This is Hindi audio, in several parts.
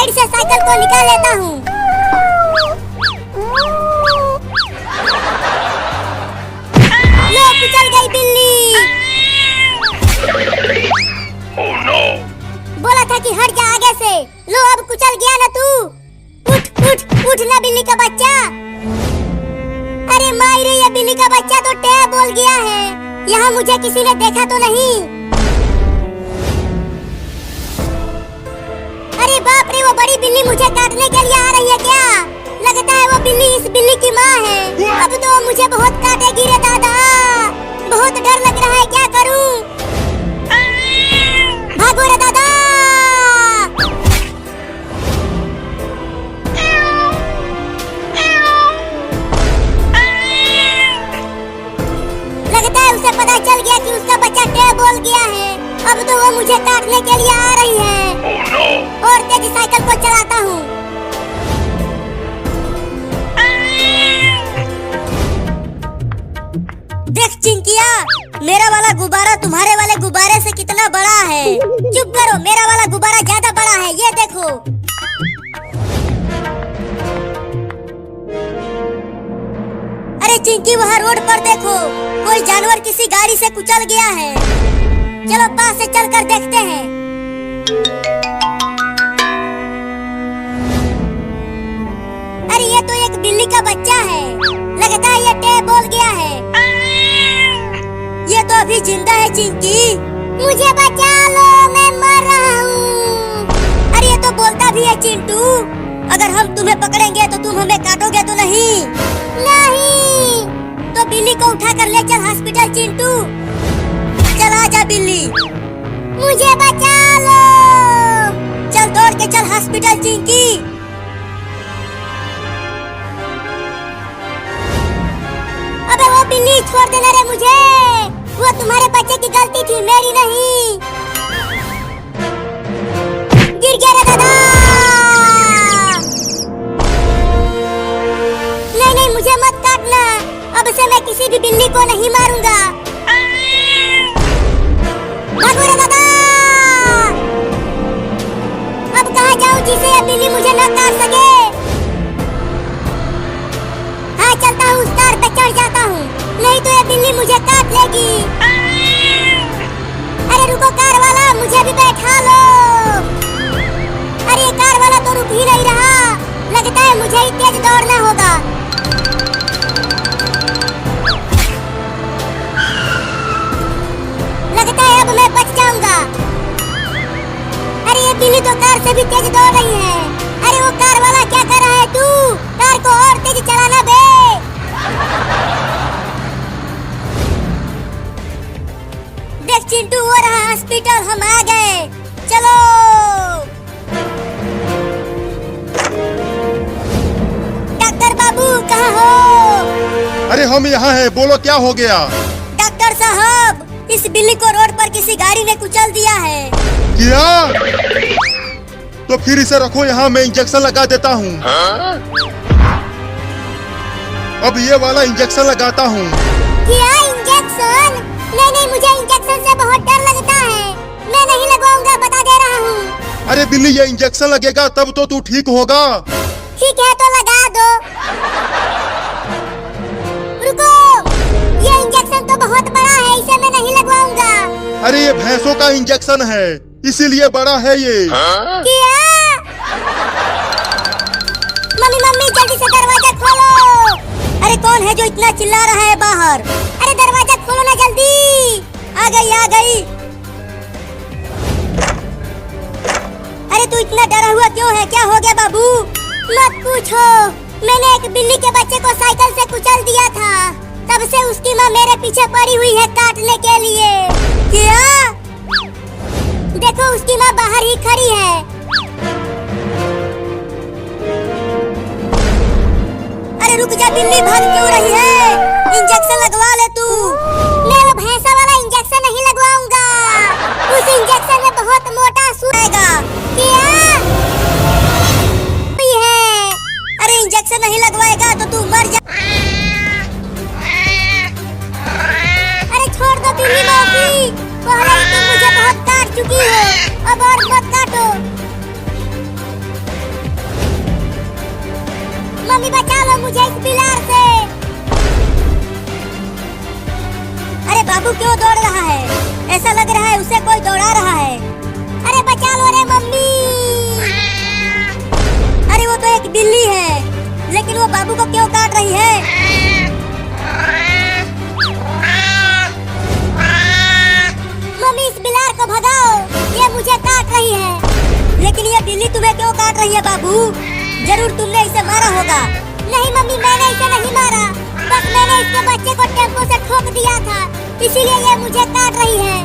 साइड से साइकिल को निकाल लेता हूँ। लो कुचल गई बिल्ली। Oh no! बोला था कि हट जा आगे से। लो अब कुचल गया ना तू। उठ उठ उठ ना बिल्ली का बच्चा। अरे माई रे, ये बिल्ली का बच्चा तो टे बोल गया है। यहाँ मुझे किसी ने देखा तो नहीं? अरे बाप रे, वो बड़ी बिल्ली मुझे काटने के लिए आ रही है क्या? लगता है वो बिल्ली इस बिल्ली की माँ है। अब तो मुझे बहुत काटेगी रे दादा। बहुत डर लग रहा है, क्या करूं? भागो रे दादा। लगता है उसे पता चल गया कि उसका बच्चा टे बोल गया है। अब तो वो मुझे काटने के लिए आ रही है। Oh no! और तेज साइकिल को चलाता हूँ। देख चिंकिया, मेरा वाला गुब्बारा तुम्हारे वाले गुब्बारे से कितना बड़ा है। चुप करो, मेरा वाला गुब्बारा ज्यादा बड़ा है, ये देखो। अरे चिंकी, वहाँ रोड पर देखो, कोई जानवर किसी गाड़ी से कुचल गया है। चलो पास से चलकर देखते हैं। अरे ये तो एक बिल्ली का बच्चा है। लगता है ये टे बोल गया है। ये तो अभी जिंदा है चिंकी। मुझे बचा लो, मैं मर रहा हूँ। अरे ये तो बोलता भी है चिंटू। अगर हम तुम्हें पकड़ेंगे तो तुम हमें काटोगे तो नहीं? नहीं। तो बिल्ली को उठा कर ले चल हॉस्पिटल चिंटू। चल आजा बिल्ली। मुझे बचा लो। चल दौड़ के चल हॉस्पिटल चिंकी। अबे वो बिल्ली, छोड़ देना रे मुझे। वो तुम्हारे बच्चे की गलती थी, मेरी नहीं। गिर गया रे दादा। नहीं नहीं, मुझे मत काटना। अब से मैं किसी भी बिल्ली को नहीं मारूंगा। भागो रे दादा। अब कहाँ जाऊँ जिसे ये बिल्ली मुझे न काट सके? हाँ, चलता हूँ, उस कार पे चढ़ जाता हूँ, नहीं तो ये बिल्ली मुझे काट लेगी। अरे रुको कार वाला, मुझे भी बैठा लो। अरे कार वाला तो रुक ही नहीं रहा। लगता है मुझे ही तेज दौड़ना होगा। लगता है अब मैं बच जाऊंगा। अरे ये बिल्ली तो कार से भी तेज दौड़ रही है। अरे वो कार वाला, क्या कर रहा है तू? कार को और तेज चलाना बे। देख चिंटू, वो रहा हॉस्पिटल, हम आ गए। चलो। डॉक्टर बाबू कहाँ हो? अरे हम यहाँ हैं, बोलो क्या हो गया? डॉक्टर साहब, इस बिल्ली को रोड पर किसी गाड़ी ने कुचल दिया है। क्या? तो फिर इसे रखो यहाँ, मैं इंजेक्शन लगा देता हूँ। अब ये वाला इंजेक्शन लगाता हूँ। क्या इंजेक्शन? नहीं नहीं, मुझे इंजेक्शन से बहुत डर लगता है। मैं नहीं लगवाऊंगा, बता दे रहा हूँ। अरे बिल्ली, ये इंजेक्शन लगेगा तब तो तू ठीक होगा। ठीक है तो लगा दो। रुको, ये इंजेक्शन तो बहुत बड़ा है, इसे मैं नहीं लगवाऊंगा। अरे ये भैंसों का इंजेक्शन है, इसीलिए बड़ा है ये। क्या? मम्मी मम्मी, जल्दी से दरवाजा खोलो। अरे कौन है जो इतना चिल्ला रहा है बाहर? अरे दरवाजा खोलो ना जल्दी। आ गई आ गई। अरे तू इतना डरा हुआ क्यों है? क्या हो गया बाबू? मत पूछो, मैंने एक बिल्ली के बच्चे को साइकिल से कुचल दिया था। तब से उसकी माँ मेरे पीछे पड़ी हुई है काटने के लिए। क्या? देखो उसकी माँ बाहर ही खड़ी है। अरे रुक जा बिल्ली, भाग क्यों रही है? इंजेक्शन लगवा ले तू। मैं वो भैंसा वाला इंजेक्शन नहीं लगवाऊंगा। उस इंजेक्शन में बहुत मोटा सुई आएगा। क्या? है। अरे इंजेक्शन नहीं लगवाएगा तो तू मर जा। अरे छोड़ दो बिल्ली मौसी, पहले ही तुम मुझे बहुत काट चुकी हो, अब और मत काटो। मम्मी बचा लो मुझे इस बिलार से। अरे बाबू क्यों दौड़ रहा है? ऐसा लग रहा है उसे कोई दौड़ा रहा है। अरे बचा लो रे मम्मी। अरे वो तो एक बिल्ली है, लेकिन वो बाबू को क्यों काट रही है? मम्मी इस बिलार को भगाओ, ये मुझे काट रही है। लेकिन ये बिल्ली तुम्हें क्यों काट रही है बाबू? जरूर तुमने इसे मारा होगा। नहीं मम्मी, मैंने इसे नहीं मारा, बस मैंने इसके बच्चे को टेम्पो से ठोक दिया था, इसीलिए ये मुझे काट रही है।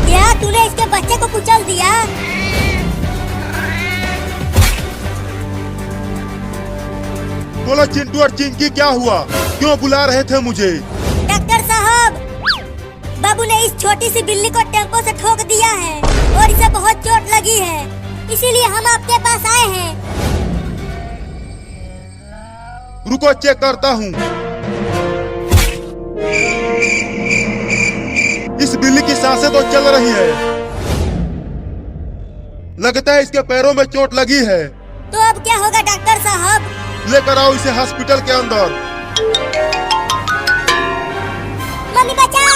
क्या तूने इसके बच्चे को कुचल दिया? बोलो चिंटू और चिंकी, क्या हुआ? क्यों बुला रहे थे मुझे? डॉक्टर साहब, बाबू ने इस छोटी सी बिल्ली को टेम्पो से ठोक दिया है और इसे बहुत चोट लगी है, इसीलिए हम आपके पास आए हैं। रुको चेक करता हूँ। इस बिल्ली की सांसें तो चल रही है। लगता है इसके पैरों में चोट लगी है। तो अब क्या होगा डॉक्टर साहब? लेकर आओ इसे हॉस्पिटल के अंदर। मम्मी बचाओ।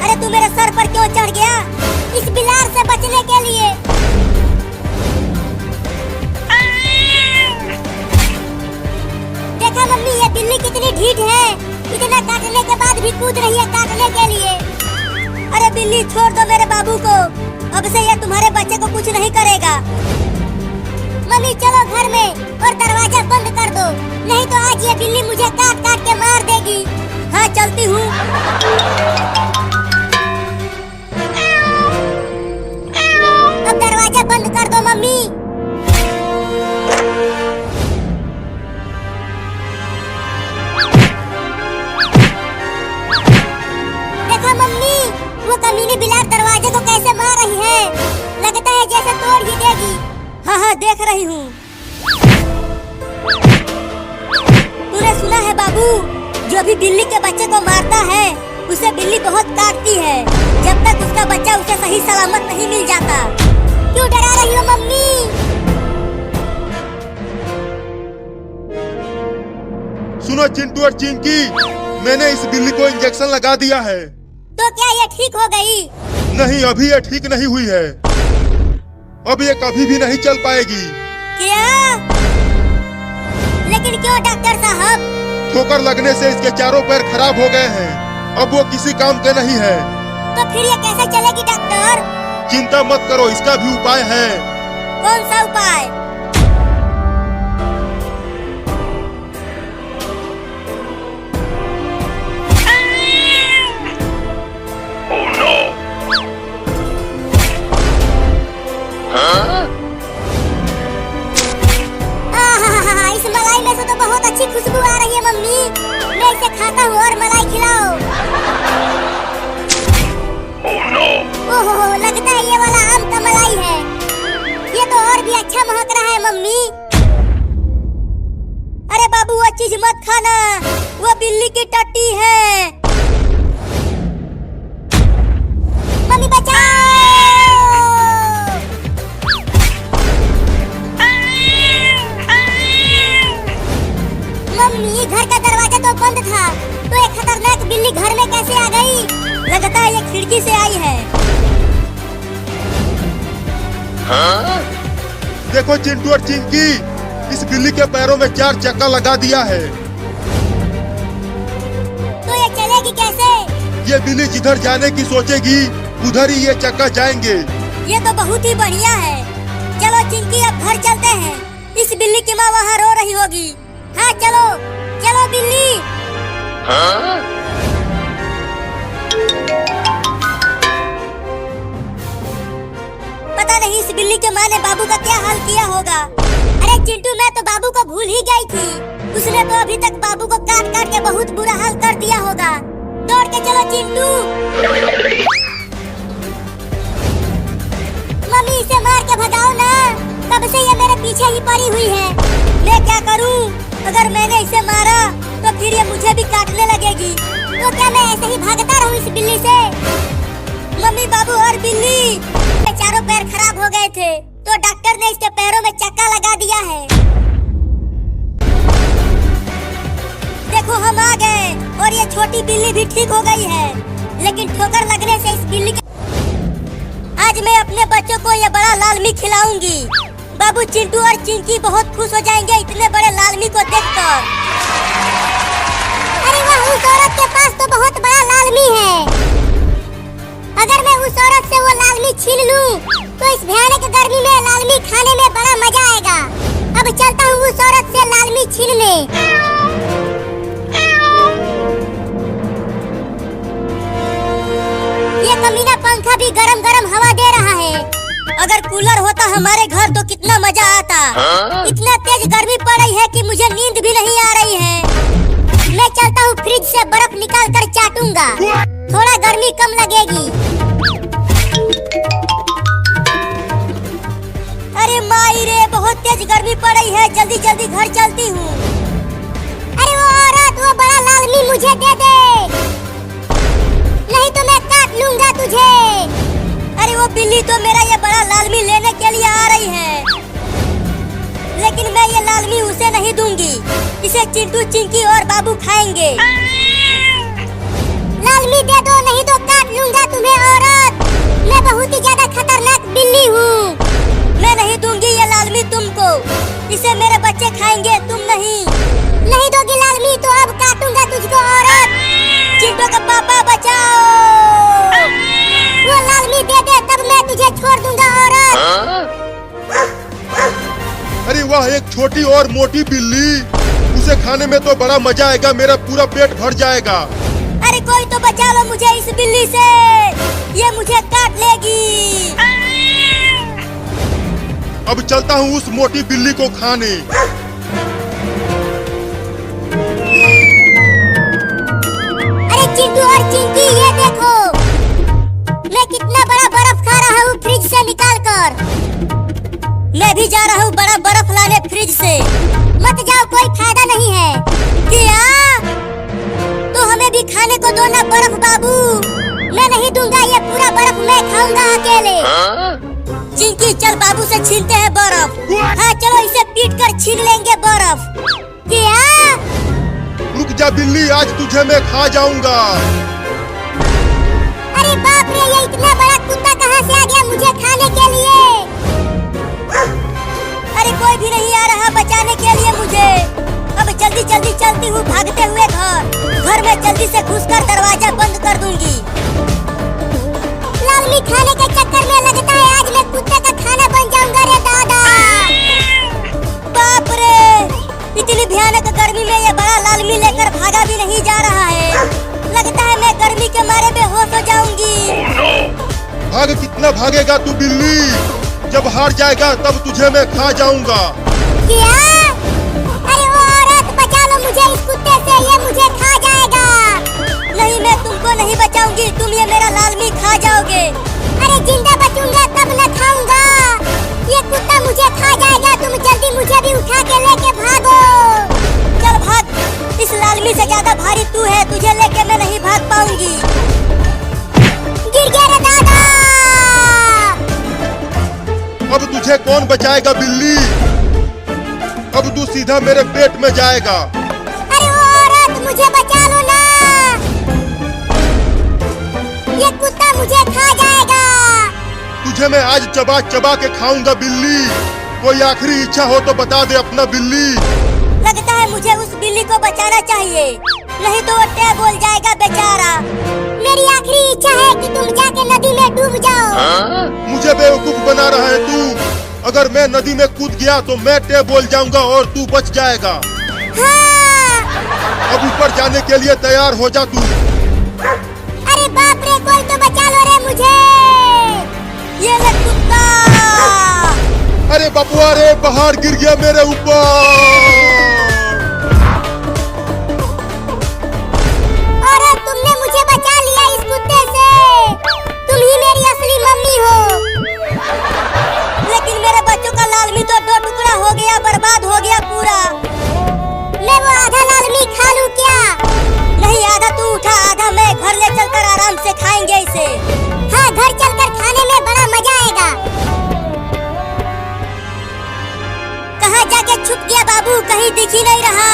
अरे तू मेरे सर पर क्यों चढ़ गया? इस बिलार से बचने के लिए। देखा मम्मी, ये बिल्ली कितनी ढीठ है, इतना काटने के बाद भी कूद रही है काटने के लिए। अरे बिल्ली छोड़ दो मेरे बाबू को, अब से ये तुम्हारे बच्चे को कुछ नहीं करेगा। मम्मी चलो घर में और दरवाजा बंद कर दो, नहीं तो आज ये बिल्ली मुझे काट काट के मार देगी। हाँ चलती हूँ। अब दरवाजा बंद कर दो मम्मी। देखो मम्मी, वो कमीनी बिलार दरवाजे को कैसे मार रही है, लगता है जैसे तोड़ ही देगी। हाँ हाँ देख रही हूँ। तूने सुना है बाबू, जो भी बिल्ली के बच्चे को मारता है उसे बिल्ली बहुत काटती है, जब तक उसका बच्चा उसे सही सलामत नहीं मिल जाता। क्यों डरा रही हो मम्मी? सुनो चिंटू और चिंकी, मैंने इस बिल्ली को इंजेक्शन लगा दिया है। तो क्या ये ठीक हो गई? नहीं, अभी ये ठीक नहीं हुई है। अब ये कभी भी नहीं चल पाएगी। क्या? लेकिन क्यों डॉक्टर साहब? ठोकर लगने से इसके चारों पैर खराब हो गए हैं, अब वो किसी काम के नहीं है। तो फिर ये कैसे चलेगी डॉक्टर? चिंता मत करो, इसका भी उपाय है। कौन सा उपाय? इस मलाई में से तो बहुत अच्छी खुशबू आ रही है मम्मी, मैं इसे खाता हूँ और मलाई खिलाओ। ओहो, लगता है ये वाला आम का मलाई है, ये तो और भी अच्छा महक रहा है मम्मी। अरे बाबू वो चीज मत खाना, वो बिल्ली की टट्टी है। मम्मी बचाओ। मम्मी घर का दरवाजा तो बंद था, तो एक खतरनाक बिल्ली घर में कैसे आ गई? लगता है ये खिड़की से आई है। हाँ? देखो चिंटू और चिंकी, इस बिल्ली के पैरों में 4 चक्का लगा दिया है। तो ये चलेगी कैसे? ये बिल्ली जिधर जाने की सोचेगी उधर ही ये चक्का जाएंगे। ये तो बहुत ही बढ़िया है। चलो चिंकी अब घर चलते हैं, इस बिल्ली की माँ वहाँ रो रही होगी। हाँ चलो चलो बिल्ली। हाँ? पता नहीं इस बिल्ली के माँ ने बाबू का क्या हाल किया होगा। अरे चिंटू, मैं तो बाबू को भूल ही गई थी, उसने तो अभी तक बाबू को काट काट के बहुत बुरा हाल कर दिया होगा। दौड़ के चलो चिंटू। मम्मी इसे मार के भगाओ ना, कब से ये मेरे पीछे ही पड़ी हुई है। मैं क्या करूं? अगर मैंने इसे मारा तो फिर ये मुझे भी काटने लगेगी। तो क्या मैं ऐसे ही भागता रहूं इस बिल्ली से? बिल्ली। चारों पैर खराब हो गए थे तो डॉक्टर ने इसके पैरों में चक्का लगा दिया है। देखो हम आ गए और ये छोटी बिल्ली भी ठीक हो गई है, लेकिन ठोकर लगने से इस बिल्ली आज मैं अपने बच्चों को ये बड़ा लाल मी खिलाऊंगी। बाबू चिंटू और चिंकी बहुत खुश हो जाएंगे इतने बड़े लाल मी को देखकर। अरे वाह, उस औरत के पास तो बहुत बड़ा लाल मी है। अगर मैं उस औरत से वो लाल मी छीन लूं, तो इस भयानक गर्मी में लाल मी खाने में बड़ा मजा आएगा। अब चलता हूँ उस औरत से लाल मी छीनने। ये कमीना पंखा भी गरम गरम हवा दे रहा है। अगर कूलर होता हमारे घर तो कितना मजा आता। इतना तेज गर्मी पड़ रही है कि मुझे नींद भी नहीं आ रही है। मैं चलता हूँ फ्रिज से बर्फ निकाल कर चाटूंगा, थोड़ा गर्मी कम लगेगी। अरे माई रे, बहुत तेज गर्मी पड़ रही है, जल्दी जल्दी घर चलती हूँ। अरे वो औरत, वो बड़ा लाल मी मुझे दे दे, नहीं तो मैं काट लूंगा तुझे। अरे वो बिल्ली तो मेरा ये बड़ा लाल मी लेने के लिए आ रही है, लेकिन मैं ये लाल मी उसे नहीं दूंगी। इसे चिंटू, चिंकी और बाबू खाएंगे। लाल मी दे दो, नहीं तो काट लूंगा तुम्हें औरत। मैं बहुत ही ज्यादा खतरनाक बिल्ली हूँ। मैं नहीं दूंगी ये लाल मी तुमको, इसे मेरे बच्चे खाएंगे, तुम नहीं। नहीं दोगी लाल मी तो अब काटूंगा तुझको औरत। चिंटू का पापा बचाओ, वो लाल मी दे दे, तब मैं तुझे छोड़ दूंगा औरत। अरे वाह, एक छोटी और मोटी बिल्ली, उसे खाने में तो बड़ा मजा आएगा, मेरा पूरा पेट भर जाएगा। अरे कोई तो बचा लो मुझे इस बिल्ली से, ये मुझे काट लेगी। अब चलता हूँ उस मोटी बिल्ली को खाने। अरे चिंटू और चिंकी, ये देखो मैं कितना बड़ा बर्फ खा रहा हूँ फ्रिज से निकाल कर। मैं भी जा रहा हूँ बड़ा बर्फ लाने फ्रिज से। मत जाओ, कोई फायदा नहीं है। क्या? तो हमें भी खाने को दो ना बर्फ बाबू। मैं नहीं दूंगा ये पूरा बर्फ, मैं खाऊंगा अकेले। चिंकी चल, बाबू से छीनते हैं बर्फ। हाँ चलो, इसे पीट कर छीन लेंगे बर्फ। क्या? रुक जा बिल्ली, आज तुझे मैं खा जाऊंगा। अरे बाप रे, ये इतना बड़ा कुत्ता कहाँ से आ गया मुझे खाने के लिए? अरे कोई भी नहीं आ रहा बचाने के लिए मुझे। अब जल्दी जल्दी चलती हूँ भागते हुए घर में जल्दी से घुसकर दरवाजा बंद कर दूंगी। लाल मी खाने के चक्कर में लगता है आज मैं कुत्ते का खाना बन जाऊंगा रे दादा। बाप रे, इतनी भयानक गर्मी में ये बड़ा लाल मी लेकर भागा भी नहीं जा रहा है। लगता है मैं गर्मी के मारे बेहोश हो जाऊंगी। भाग, कितना भागेगा तू बिल्ली? जब हार जाएगा तब तुझे मैं खा जाऊंगा। क्या? अरे वो औरत, बचा लो मुझे इस कुत्ते से, ये मुझे खा जाएगा। नहीं, मैं तुमको नहीं बचाऊंगी, तुम ये मेरा लाल मी खा जाओगे। अरे जिंदा बचूंगा तब न खाऊंगा, ये कुत्ता मुझे खा जाएगा। तुम जल्दी मुझे भी उठा के लेके भागो। चल भाग, इस लाल मी से ज्यादा भारी तू है, तुझे लेके मैं नहीं भाग पाऊंगी। गिर गया रे दादा। अब तुझे कौन बचाएगा बिल्ली? अब तू सीधा मेरे पेट में जाएगा। अरे वो औरत, मुझे बचा लो ना, ये कुत्ता मुझे खा जाएगा। तुझे मैं आज चबा चबा के खाऊंगा बिल्ली। कोई आखिरी इच्छा हो तो बता दे अपना बिल्ली। लगता है मुझे उस बिल्ली को बचाना चाहिए, नहीं तो वो टैब बोल जाएगा बेचारा। मेरी आखिरी इच्छा है कि तुम जाके नदी में डूब जाओ। मुझे बेवकूफ बना रहा है तू। अगर मैं नदी में कूद गया तो मैं टैब बोल जाऊंगा और तू बच जाएगा। हाँ। अब ऊपर जाने के लिए तैयार हो जा तू। अरे बाप रे, कोई तो बचा लो रे मुझे। ये ले कुत्ता। अरे बपुआ रे, पहाड़ गिर गया मेरे ऊपर। तुमने मुझे बचा लिया इस कुत्ते से। तुम ही मेरी असली मम्मी हो। लेकिन मेरे बच्चों का लाल मी तो दो टुकड़ा हो गया, बर्बाद हो गया पूरा। मैं वो आधा लाल मी खा लूं क्या? नहीं, आधा तू उठा, आधा मैं। घर ले चलकर आराम से खाएंगे इसे। हाँ, घर चलकर खाने बाबू कहीं दिख ही नहीं रहा।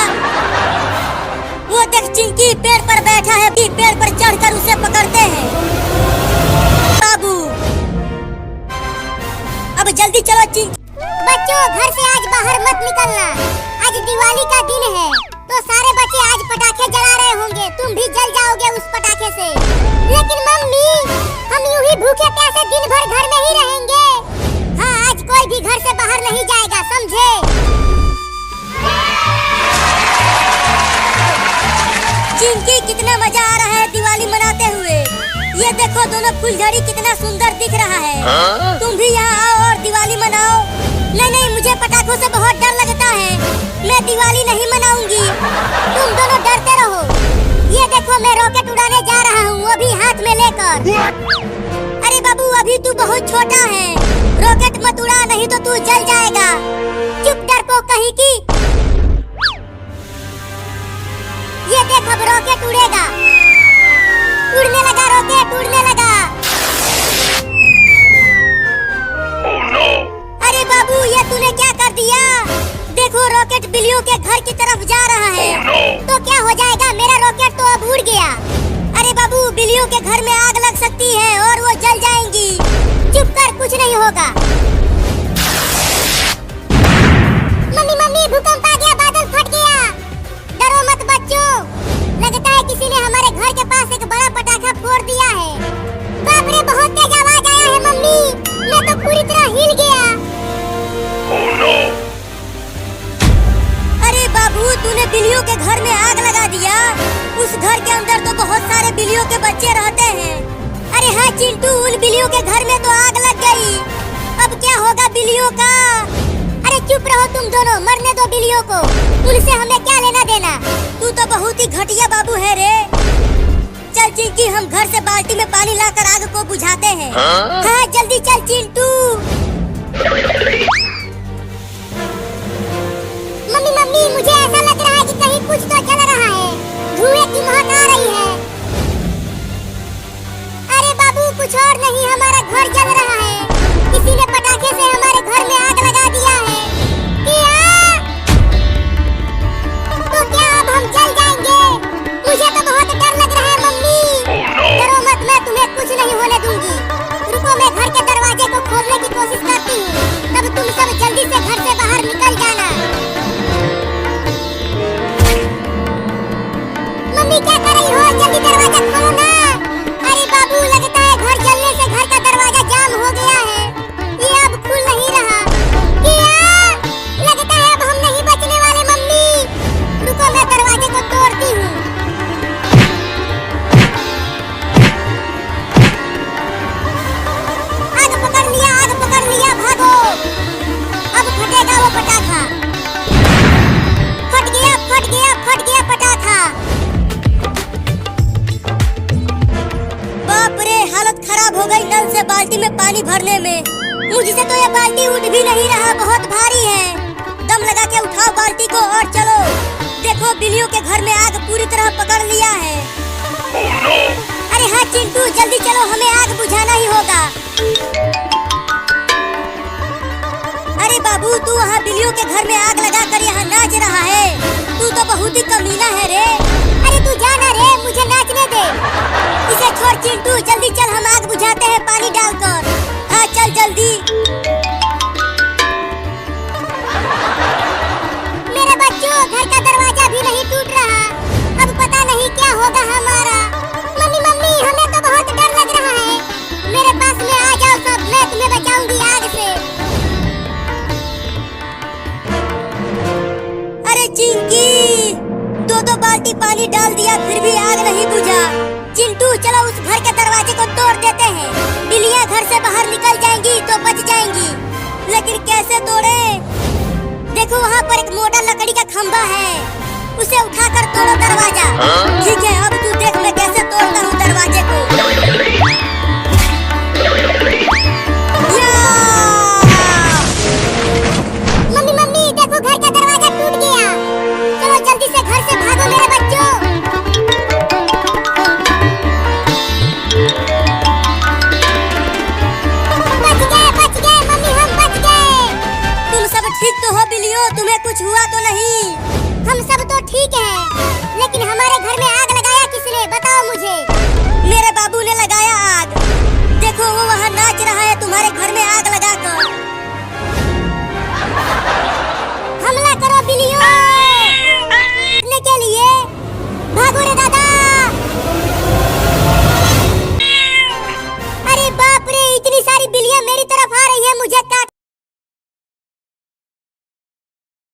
वो देख चिंकी पेड़ पर बैठा है, पेड़ पर चढ़कर उसे पकड़ते हैं। बाबू अब जल्दी चलो चिंकी। बच्चों घर से आज बाहर मत निकलना, आज दिवाली का दिन है तो सारे बच्चे आज पटाखे जला रहे होंगे, तुम भी जल जाओगे उस पटाखे से। लेकिन मम्मी हम यूं ही भूखे प्यासे दिन भर घर में ही रहेंगे। हाँ आज कोई भी घर से बाहर नहीं जाएगा, समझे? चिंकी कितना मजा आ रहा है दिवाली मनाते हुए। ये देखो दोनों फुलझड़ी कितना सुंदर दिख रहा है। तुम भी यहाँ आओ और दिवाली मनाओ। नहीं नहीं मुझे पटाखों से बहुत डर लगता है, मैं दिवाली नहीं मनाऊंगी। तुम दोनों डरते रहो। ये देखो मैं रॉकेट उड़ाने जा रहा हूँ, वो भी हाथ में लेकर। अरे बाबू अभी तू बहुत छोटा है, रॉकेट मत उड़ा नहीं तो तू जल जाएगा। चुप डरपोक कहीं की। ये देख अब रॉकेट उड़ेगा, उड़ने लगा रॉकेट, उड़ने लगा। अरे बाबू ये तूने क्या कर दिया? देखो रॉकेट बिल्लियों के घर की तरफ जा रहा है। तो क्या हो जाएगा, मेरा रॉकेट तो अब उड़ गया। अरे बाबू बिल्लियों के घर में आग लग सकती है और वो जल जाएंगी। चुप कर, कुछ नहीं होगा। मम्मी मम्मी भूकंप आ गया, बादल फट गया। डरो मत बच्चों, लगता है किसी ने हमारे घर के पास एक बड़ा पटाखा फोड़ दिया है। बाप रे बहुत तेज आवाज आया है मम्मी, मैं तो पूरी तरह हिल गया। अरे बाबू तूने बिल्लियों के घर में आग लगा दिया। उस घर के अंदर तो बहुत सारे बिल्लियों के बच्चे रहते हैं। अरे हाँ चिंटू उन बिल्लियों के घर में तो आग लग गई, अब क्या होगा बिल्लियों का? अरे चुप रहो तुम दोनों, मरने दो बिल्लियों को, उनसे हमें क्या लेना देना। तू तो बहुत ही घटिया बाबू है रे। चल चिंकी हम घर से बाल्टी में पानी लाकर आग को बुझाते हैं। हाँ जल्दी चल चिंटू। मम्मी मम्मी मुझे ऐसा लग रहा है कि कहीं कुछ तो जल रहा है, धुएं की महक आ रही है। अरे बाबू कुछ और नहीं, हमारा घर जल रहा है, किसी ने पटाखे से हमारे घर में आग लगा दिया है। क्या? तो क्या अब हम जल जाएंगे? मुझे तो बहुत डर लग रहा है मम्मी। डरो मत, मैं तुम्हें कुछ नहीं होने दूंगी। रुको मैं घर के दरवाजे को खोलने की कोशिश करती हूँ, तब तुम सब जल्दी से घर से बाहर निकल जाना। मम्मी क्या कर रही हो, जल्दी दरवाजा खोलो ना। अरे बाबू लगता है घर जलने से घर का दरवाजा जाम हो गया है, ये अब खुल नहीं रहा। क्या? लगता है अब हम नहीं बचने वाले मम्मी। रुको मैं दरवाजे को तोड़ती हूँ। आग पकड़ लिया, भागो। अब फटेगा वो पटाखा। फट गया पटाखा। बाप रे हालत खराब हो गई नल से बाल्टी में पानी भरने में। मुझसे तो ये बाल्टी उठ भी नहीं रहा, बहुत भारी है। दम लगा के उठाओ बाल्टी को और चलो। देखो बिल्लियों के घर में आग पूरी तरह पकड़ लिया है। अरे हाँ चिंटू जल्दी चलो, हमें आग बुझाना ही होगा। अरे बाबू तू वहाँ बिल्लियों के घर में आग लगा कर यहाँ नाच रहा है, तू तो बहुत ही कमीना है रे। अरे तू जाना रे, मुझे नाचने दे। इसे छोड़ चिंटू, जल्दी चल हम आग बुझाते हैं पानी डालकर। हाँ चल जल्दी। मेरे बच्चों घर का दरवाजा भी नहीं टूट रहा, अब पता नहीं क्या होगा हमारा। मम्मी मम्मी हमें तो बहुत डर लग रहा है, मेरे पास में आ जाओ सब, मैं तुम्हें बचाऊंगी आग से। अरे चिंकी दो बाल्टी पानी डाल दिया फिर भी आग नहीं बुझा। चिंटू चलो उस घर के दरवाजे को तोड़ देते हैं, बिल्लियाँ घर से बाहर निकल जाएंगी तो बच जाएंगी। लेकिन कैसे तोड़े? देखो वहाँ पर एक मोटा लकड़ी का खंभा है, उसे उठाकर तोड़ो दरवाजा। ठीक है अब तू देख मैं कैसे तोड़ता हूँ दरवाजे को। मम्मी मम्मी देखो घर का दरवाजा टूट गया, चलो जल्दी से घर से भागो मेरे बच्चों। ठीक तो हो बिल्लियों, तुम्हें कुछ हुआ तो नहीं? मुझे